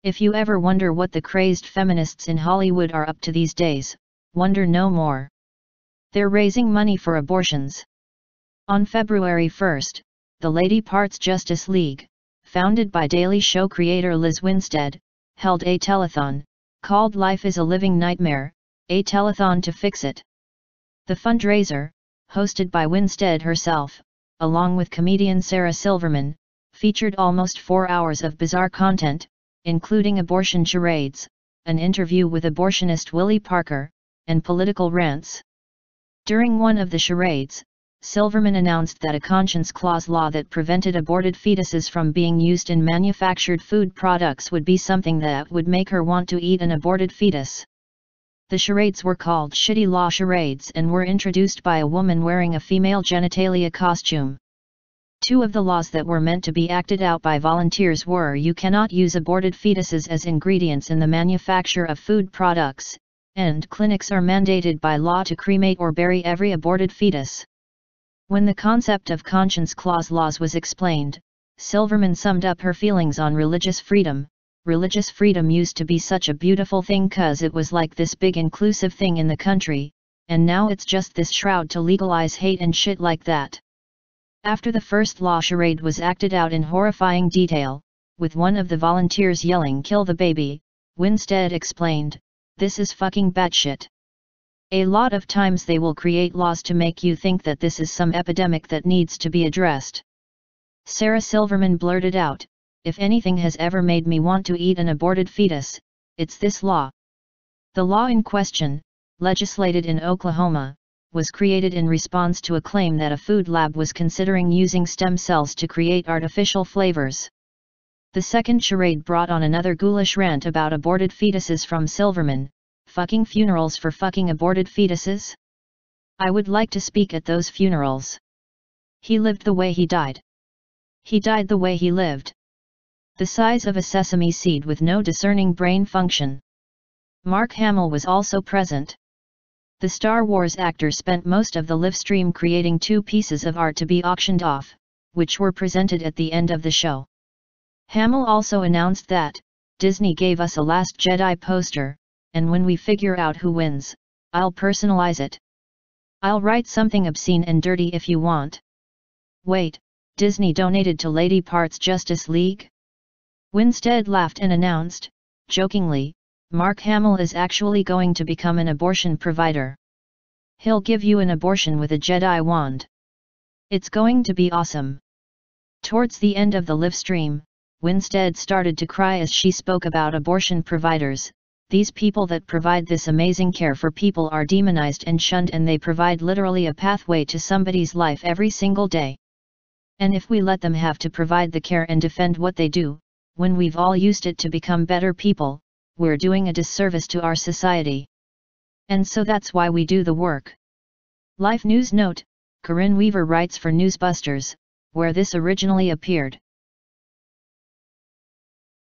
If you ever wonder what the crazed feminists in Hollywood are up to these days, wonder no more. They're raising money for abortions. On February 1, the Lady Parts Justice League, founded by Daily Show creator Liz Winstead, held a telethon, called Life is a Living Nightmare, a telethon to fix it. The fundraiser, hosted by Winstead herself, along with comedian Sarah Silverman, featured almost 4 hours of bizarre content, including abortion charades, an interview with abortionist Willie Parker, and political rants. During one of the charades, Silverman announced that a conscience clause law that prevented aborted fetuses from being used in manufactured food products would be something that would make her want to eat an aborted fetus. The charades were called shitty law charades and were introduced by a woman wearing a female genitalia costume. 2 of the laws that were meant to be acted out by volunteers were: you cannot use aborted fetuses as ingredients in the manufacture of food products, and clinics are mandated by law to cremate or bury every aborted fetus. When the concept of conscience clause laws was explained, Silverman summed up her feelings on religious freedom. Religious freedom used to be such a beautiful thing 'cause it was like this big inclusive thing in the country, and now it's just this shroud to legalize hate and shit like that. After the first law charade was acted out in horrifying detail, with one of the volunteers yelling "kill the baby," Winstead explained, "This is fucking batshit. A lot of times they will create laws to make you think that this is some epidemic that needs to be addressed." Sarah Silverman blurted out, "If anything has ever made me want to eat an aborted fetus, it's this law." The law in question, legislated in Oklahoma, was created in response to a claim that a food lab was considering using stem cells to create artificial flavors. The second charade brought on another ghoulish rant about aborted fetuses from Silverman. "Fucking funerals for fucking aborted fetuses? I would like to speak at those funerals. He lived the way he died. He died the way he lived. The size of a sesame seed with no discerning brain function." Mark Hamill was also present. The Star Wars actor spent most of the livestream creating 2 pieces of art to be auctioned off, which were presented at the end of the show. Hamill also announced that, "Disney gave us a Last Jedi poster, and when we figure out who wins, I'll personalize it. I'll write something obscene and dirty if you want." Wait, Disney donated to Lady Parts Justice League? Winstead laughed and announced, jokingly, "Mark Hamill is actually going to become an abortion provider. He'll give you an abortion with a Jedi wand. It's going to be awesome." Towards the end of the live stream, Winstead started to cry as she spoke about abortion providers. "These people that provide this amazing care for people are demonized and shunned, and they provide literally a pathway to somebody's life every single day. And if we let them have to provide the care and defend what they do, when we've all used it to become better people, we're doing a disservice to our society. And so that's why we do the work." Life News Note: Corinne Weaver writes for Newsbusters, where this originally appeared.